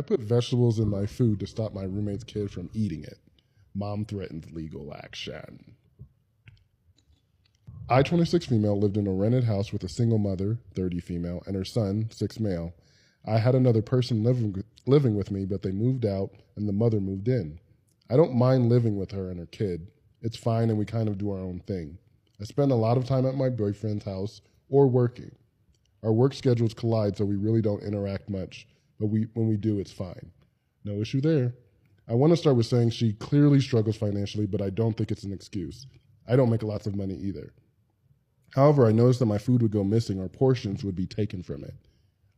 I put vegetables in my food to stop my roommate's kid from eating it. Mom threatens legal action. I, 26 female, lived in a rented house with a single mother, 30 female, and her son, 6 male. I had another person living with me, but they moved out and the mother moved in. I don't mind living with her and her kid. It's fine and we kind of do our own thing. I spend a lot of time at my boyfriend's house or working. Our work schedules collide, so we really don't interact much, but when we do, it's fine. No issue there. I want to start with saying she clearly struggles financially, but I don't think it's an excuse. I don't make lots of money either. However, I noticed that my food would go missing or portions would be taken from it.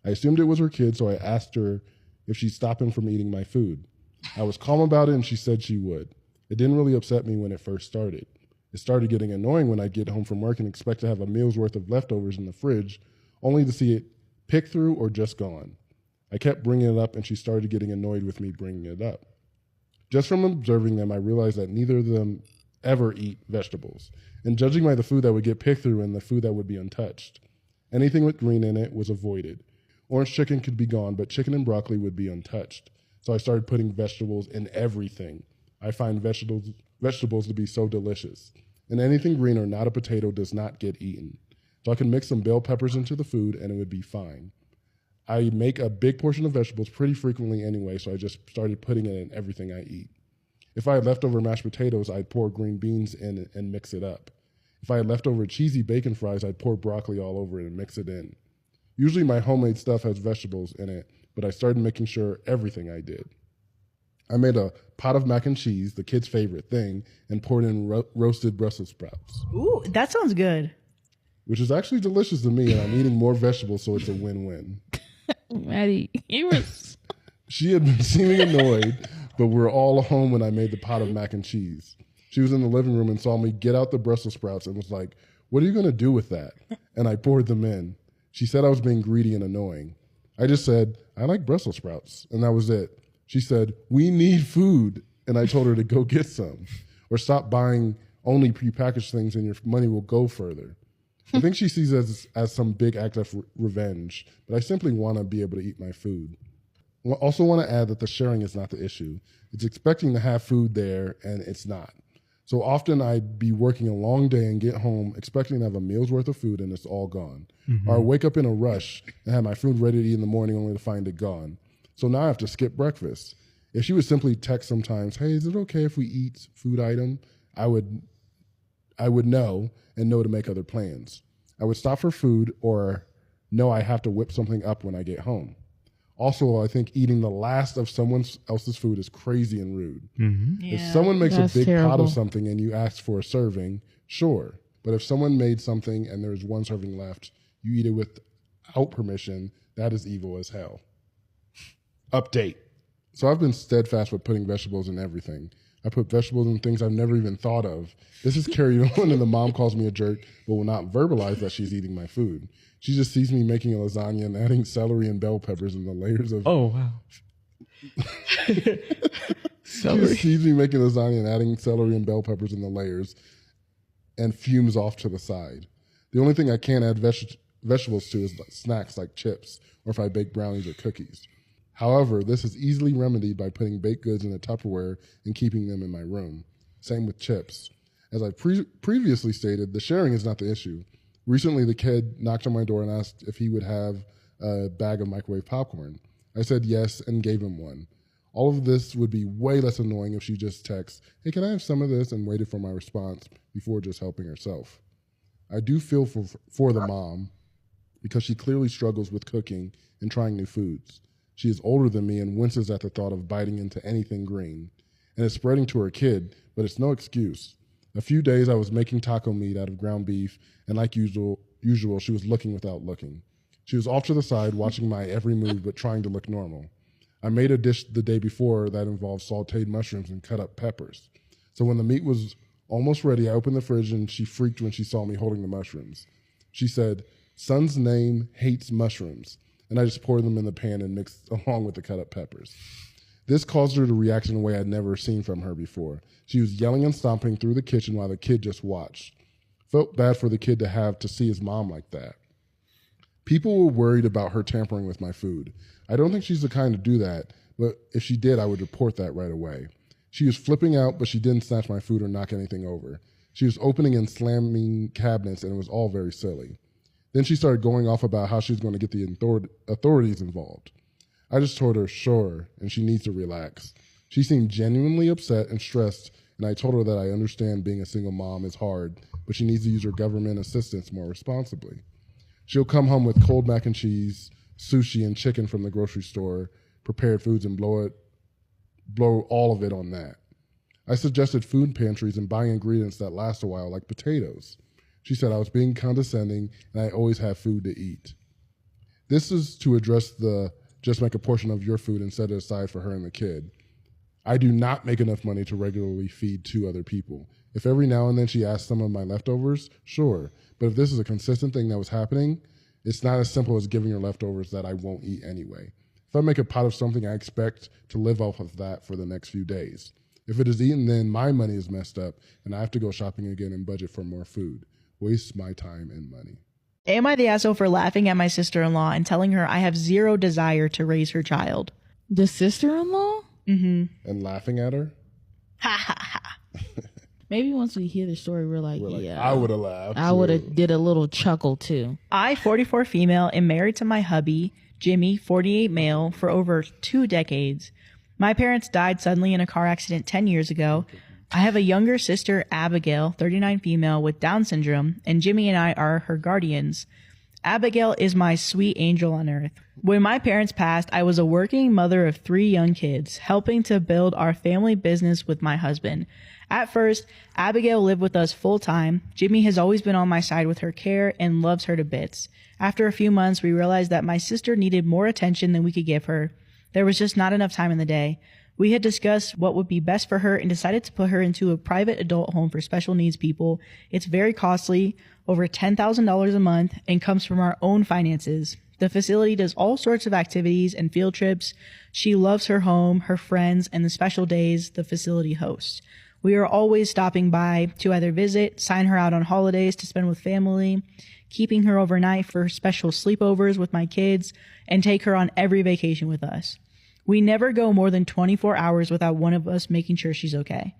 I assumed it was her kid, so I asked her if she'd stop him from eating my food. I was calm about it, and she said she would. It didn't really upset me when it first started. It started getting annoying when I'd get home from work and expect to have a meal's worth of leftovers in the fridge, only to see it picked through or just gone. I kept bringing it up, and she started getting annoyed with me bringing it up. Just from observing them, I realized that neither of them ever eat vegetables, and judging by the food that would get picked through and the food that would be untouched. Anything with green in it was avoided. Orange chicken could be gone, but chicken and broccoli would be untouched. So I started putting vegetables in everything. I find vegetables to be so delicious. And anything green or not a potato does not get eaten. So I can mix some bell peppers into the food and it would be fine. I make a big portion of vegetables pretty frequently anyway, so I just started putting it in everything I eat. If I had leftover mashed potatoes, I'd pour green beans in it and mix it up. If I had leftover cheesy bacon fries, I'd pour broccoli all over it and mix it in. Usually my homemade stuff has vegetables in it, but I started making sure everything I did. I made a pot of mac and cheese, the kids' favorite thing, and poured in roasted Brussels sprouts. Ooh, that sounds good. Which is actually delicious to me, and I'm eating more vegetables, so it's a win-win. Maddie, he was... She had been seeming annoyed, but we were all home when I made the pot of mac and cheese. She was in the living room and saw me get out the Brussels sprouts and was like, "What are you going to do with that?" And I poured them in. She said I was being greedy and annoying. I just said, "I like Brussels sprouts," and that was it. She said, "We need food," and I told her to go get some, or stop buying only prepackaged things and your money will go further. I think she sees it as some big act of revenge, but I simply want to be able to eat my food. I also want to add that the sharing is not the issue. It's expecting to have food there, and it's not. So often I'd be working a long day and get home expecting to have a meal's worth of food, and it's all gone. Mm-hmm. Or I wake up in a rush and have my food ready to eat in the morning only to find it gone. So now I have to skip breakfast. If she would simply text sometimes, "Hey, is it okay if we eat food item?" I would know and know to make other plans. I would stop for food or know I have to whip something up when I get home. Also, I think eating the last of someone else's food is crazy and rude. Mm-hmm. Yeah, if someone makes a big terrible. pot of something and you ask for a serving, sure. But if someone made something and there's one serving left, you eat it without permission, that is evil as hell. Update. So I've been steadfast with putting vegetables in everything. I put vegetables in things I've never even thought of. This is carried on and the mom calls me a jerk, but will not verbalize that she's eating my food. She just sees me making a lasagna and adding celery and bell peppers in the layers of... Oh, wow. She just sees me making lasagna and adding celery and bell peppers in the layers and fumes off to the side. The only thing I can't add vegetables to is snacks like chips or if I bake brownies or cookies. However, this is easily remedied by putting baked goods in a Tupperware and keeping them in my room. Same with chips. As I previously stated, the sharing is not the issue. Recently, the kid knocked on my door and asked if he would have a bag of microwave popcorn. I said yes and gave him one. All of this would be way less annoying if she just texted, "Hey, can I have some of this?" and waited for my response before just helping herself. I do feel for the mom because she clearly struggles with cooking and trying new foods. She is older than me and winces at the thought of biting into anything green. And it's spreading to her kid, but it's no excuse. A few days I was making taco meat out of ground beef, and like usual, she was looking without looking. She was off to the side, watching my every move, but trying to look normal. I made a dish the day before that involved sauteed mushrooms and cut up peppers. So when the meat was almost ready, I opened the fridge, and she freaked when she saw me holding the mushrooms. She said, "Son's name hates mushrooms." And I just poured them in the pan and mixed along with the cut up peppers. This caused her to react in a way I'd never seen from her before. She was yelling and stomping through the kitchen while the kid just watched. Felt bad for the kid to have to see his mom like that. People were worried about her tampering with my food. I don't think she's the kind to do that, but if she did, I would report that right away. She was flipping out, but she didn't snatch my food or knock anything over. She was opening and slamming cabinets, and it was all very silly. Then she started going off about how she was going to get the authorities involved. I just told her, sure, and she needs to relax. She seemed genuinely upset and stressed, and I told her that I understand being a single mom is hard, but she needs to use her government assistance more responsibly. She'll come home with cold mac and cheese, sushi, and chicken from the grocery store, prepared foods, and blow all of it on that. I suggested food pantries and buying ingredients that last a while, like potatoes. She said I was being condescending, and I always have food to eat. This is to address the just make a portion of your food and set it aside for her and the kid. I do not make enough money to regularly feed 2 other people. If every now and then she asks some of my leftovers, sure. But if this is a consistent thing that was happening, it's not as simple as giving her leftovers that I won't eat anyway. If I make a pot of something, I expect to live off of that for the next few days. If it is eaten, then my money is messed up, and I have to go shopping again and budget for more food. Waste my time and money. Am I the asshole for laughing at my sister-in-law and telling her I have zero desire to raise her child? The sister-in-law? Mm-hmm. And laughing at her? Ha ha ha. Maybe once we hear the story, we're like, I would have laughed. I would have did a little chuckle too. I, 44 female, am married to my hubby, Jimmy, 48 male, for over 2 decades. My parents died suddenly in a car accident 10 years ago. I have a younger sister, Abigail, 39 female, with Down syndrome, and Jimmy and I are her guardians. Abigail is my sweet angel on earth. When my parents passed, I was a working mother of 3 young kids, helping to build our family business with my husband. At first, Abigail lived with us full time. Jimmy has always been on my side with her care and loves her to bits. After a few months, we realized that my sister needed more attention than we could give her. There was just not enough time in the day. We had discussed what would be best for her and decided to put her into a private adult home for special needs people. It's very costly, over $10,000 a month, and comes from our own finances. The facility does all sorts of activities and field trips. She loves her home, her friends, and the special days the facility hosts. We are always stopping by to either visit, sign her out on holidays to spend with family, keeping her overnight for special sleepovers with my kids, and take her on every vacation with us. We never go more than 24 hours without one of us making sure she's okay.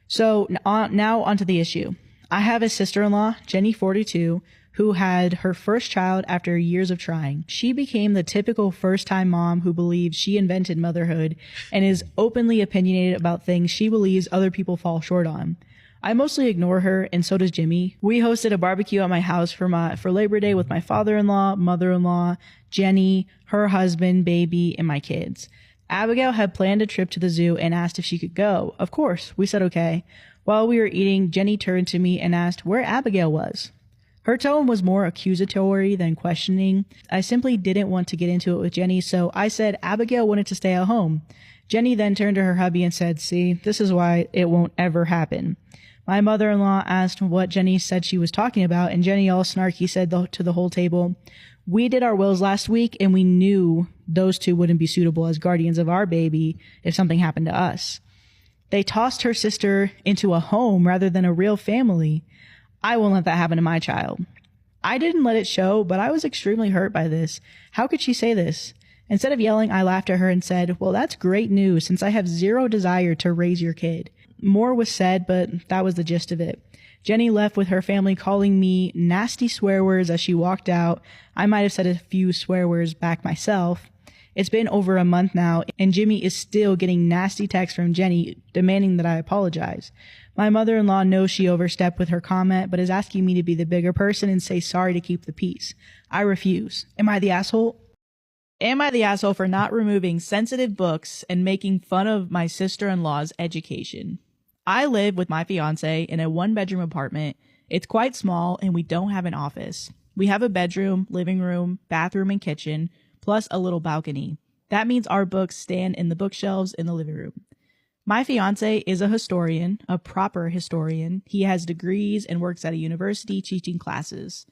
So now onto the issue. I have a sister-in-law, Jenny, 42, who had her first child after years of trying. She became the typical first-time mom who believes she invented motherhood and is openly opinionated about things she believes other people fall short on. I mostly ignore her, and so does Jimmy. We hosted a barbecue at my house for Labor Day with my father-in-law, mother-in-law, Jenny, her husband, baby, and my kids. Abigail had planned a trip to the zoo and asked if she could go. Of course, we said okay. While we were eating, Jenny turned to me and asked where Abigail was. Her tone was more accusatory than questioning. I simply didn't want to get into it with Jenny, so I said Abigail wanted to stay at home. Jenny then turned to her hubby and said, "See, this is why it won't ever happen." My mother-in-law asked what Jenny said she was talking about, and Jenny, all snarky, said to the whole table, "We did our wills last week, and we knew those 2 wouldn't be suitable as guardians of our baby if something happened to us." They tossed her sister into a home rather than a real family. I won't let that happen to my child. I didn't let it show, but I was extremely hurt by this. How could she say this? Instead of yelling, I laughed at her and said, "Well, that's great news since I have zero desire to raise your kid." More was said, but that was the gist of it. Jenny left with her family calling me nasty swear words as she walked out. I might have said a few swear words back myself. It's been over a month now, and Jimmy is still getting nasty texts from Jenny demanding that I apologize. My mother-in-law knows she overstepped with her comment, but is asking me to be the bigger person and say sorry to keep the peace. I refuse. Am I the asshole? Am I the asshole for not removing sensitive books and making fun of my sister-in-law's education? I live with my fiance in a 1-bedroom apartment. It's quite small, and we don't have an office. We have a bedroom, living room, bathroom, and kitchen, plus a little balcony. That means our books stand in the bookshelves in the living room. My fiance is a historian, a proper historian. He has degrees and works at a university teaching classes.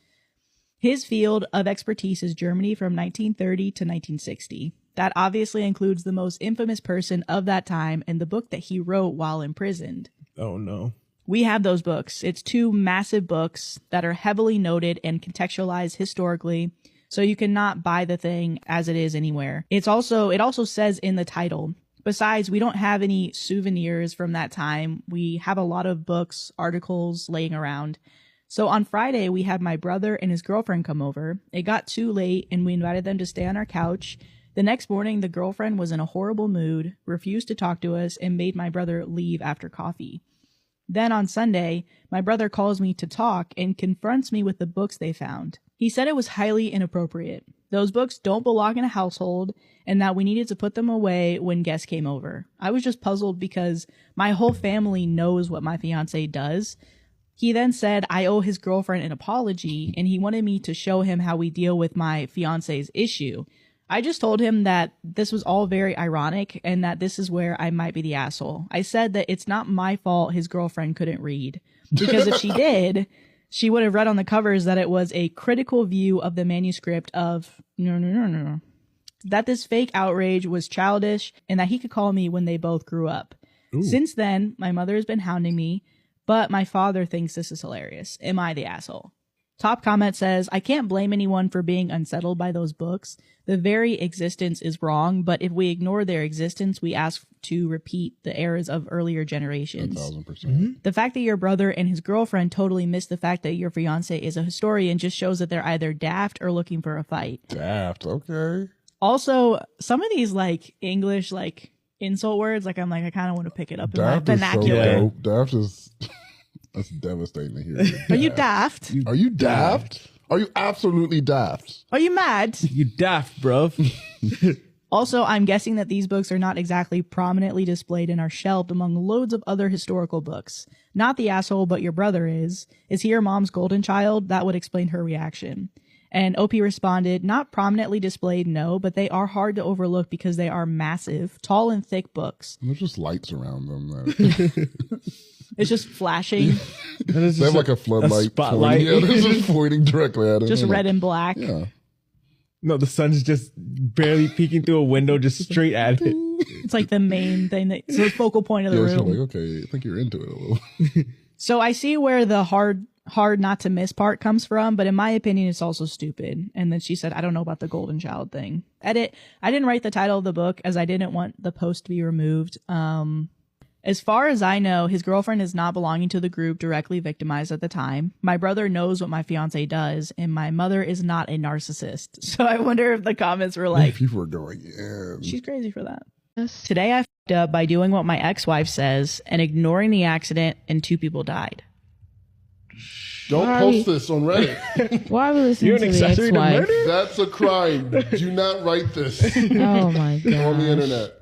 His field of expertise is Germany from 1930 to 1960. That obviously includes the most infamous person of that time and the book that he wrote while imprisoned. Oh, no. We have those books. It's 2 massive books that are heavily noted and contextualized historically. So you cannot buy the thing as it is anywhere. It also says in the title. Besides, we don't have any souvenirs from that time. We have a lot of books, articles laying around. So on Friday, we had my brother and his girlfriend come over. It got too late and we invited them to stay on our couch. The next morning, the girlfriend was in a horrible mood, refused to talk to us, and made my brother leave after coffee. Then on Sunday, my brother calls me to talk and confronts me with the books they found. He said it was highly inappropriate. Those books don't belong in a household and that we needed to put them away when guests came over. I was just puzzled because my whole family knows what my fiance does. He then said I owe his girlfriend an apology and he wanted me to show him how we deal with my fiance's issue. I just told him that this was all very ironic and that this is where I might be the asshole. I said that it's not my fault his girlfriend couldn't read. Because if she did, she would have read on the covers that it was a critical view of the manuscript of no. That this fake outrage was childish and that he could call me when they both grew up. Ooh. Since then, my mother has been hounding me, but my father thinks this is hilarious. Am I the asshole? Top comment says, I can't blame anyone for being unsettled by those books. The very existence is wrong, but if we ignore their existence, we ask to repeat the errors of earlier generations. 1,000%. Mm-hmm. The fact that your brother and his girlfriend totally missed the fact that your fiance is a historian just shows that they're either daft or looking for a fight. Daft, okay. Also, some of these like English like insult words, like I'm like, I kind of want to pick it up daft in my vernacular. So dope. Daft is... That's devastating to hear. Are you daft? Are you daft? Are you absolutely daft? Are you mad? You daft, bro. Also, I'm guessing that these books are not exactly prominently displayed and are shelved among loads of other historical books. Not the asshole, but your brother is. Is he your mom's golden child? That would explain her reaction. And OP responded, not prominently displayed, no, but they are hard to overlook because they are massive, tall and thick books. There's just lights around them. It's just flashing. They have like a floodlight. Spotlight. Yeah, they're just pointing directly at it. Just red and black. Yeah. No, the sun's just barely peeking through a window, just straight at it. It's like the main thing. It's the focal point of the room. So like, okay, I think you're into it a little. So I see where the hard not to miss part comes from, but in my opinion, it's also stupid. And then she said, I don't know about the golden child thing. Edit. I didn't write the title of the book as I didn't want the post to be removed. As far as I know, his girlfriend is not belonging to the group directly victimized at the time. My brother knows what my fiance does, and my mother is not a narcissist. So I wonder if the comments were like, people are going, yeah. She's crazy for that. Yes. Today I f***ed up by doing what my ex-wife says and ignoring the accident, and 2 people died. Don't post this on Reddit. Why are we listening You're to an the accessory to ex-wife? murder? That's a crime. Do not write this Oh my god. on the internet.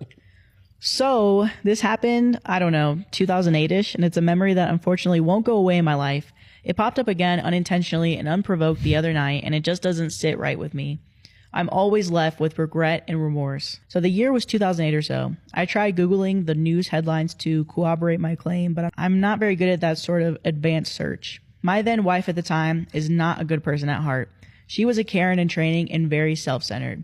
So this happened, I don't know, 2008-ish, and it's a memory that unfortunately won't go away in my life. It popped up again unintentionally and unprovoked the other night, and it just doesn't sit right with me. I'm always left with regret and remorse. So the year was 2008 or so. I tried Googling the news headlines to corroborate my claim, but I'm not very good at that sort of advanced search. My then wife at the time is not a good person at heart. She was a Karen in training and very self-centered.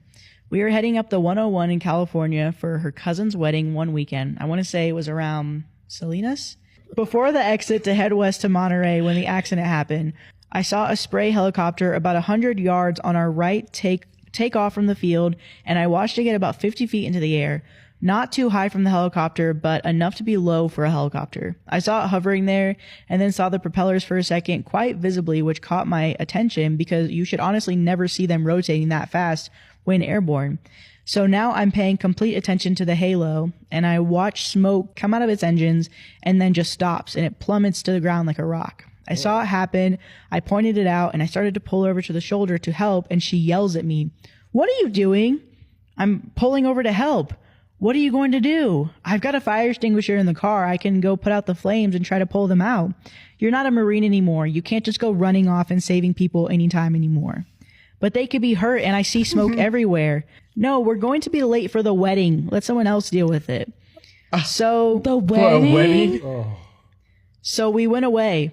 We were heading up the 101 in California for her cousin's wedding one weekend. I want to say it was around Salinas. Before the exit to head west to Monterey when the accident happened, I saw a spray helicopter about 100 yards on our right take off from the field, and I watched it get about 50 feet into the air. Not too high from the helicopter, but enough to be low for a helicopter. I saw it hovering there and then saw the propellers for a second quite visibly, which caught my attention because you should honestly never see them rotating that fast when airborne. So now I'm paying complete attention to the halo, and I watch smoke come out of its engines and then just stops and it plummets to the ground like a rock. I saw it happen. I pointed it out and I started to pull over to the shoulder to help, and she yells at me, "What are you doing?" "I'm pulling over to help." "What are you going to do?" "I've got a fire extinguisher in the car. I can go put out the flames and try to pull them out." "You're not a Marine anymore. You can't just go running off and saving people anytime anymore." "But they could be hurt and I see smoke everywhere." "No, we're going to be late for the wedding. Let someone else deal with it." So The wedding? So we went away.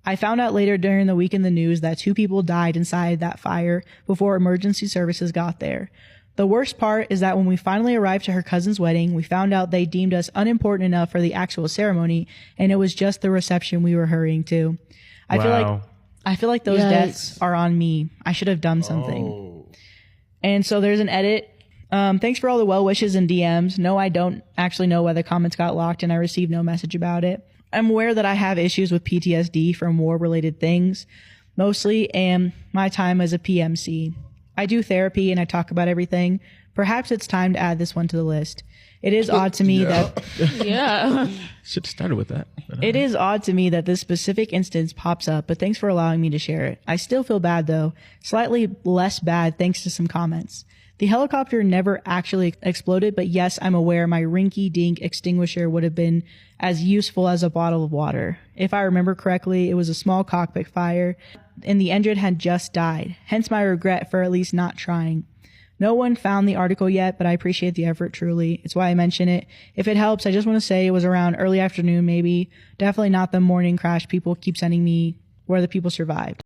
I found out later during the week in the news that 2 people died inside that fire before emergency services got there. The worst part is that when we finally arrived to her cousin's wedding, we found out they deemed us unimportant enough for the actual ceremony, and it was just the reception we were hurrying to. I feel like those Yes. deaths are on me. I should have done something. And so there's an edit. Thanks for all the well wishes and DMs. No, I don't actually know why the comments got locked and I received no message about it. I'm aware that I have issues with PTSD from war related things, mostly, and my time as a PMC. I do therapy and I talk about everything. Perhaps it's time to add this one to the list. It is odd to me that Yeah. Should have started with that. it is odd to me that this specific instance pops up, but thanks for allowing me to share it. I still feel bad though, slightly less bad thanks to some comments. The helicopter never actually exploded, but yes, I'm aware my rinky-dink extinguisher would have been as useful as a bottle of water. If I remember correctly, it was a small cockpit fire, and the engine had just died, hence my regret for at least not trying. No one found the article yet, but I appreciate the effort, truly. It's why I mention it. If it helps, I just want to say it was around early afternoon, maybe. Definitely not the morning crash people keep sending me where the people survived.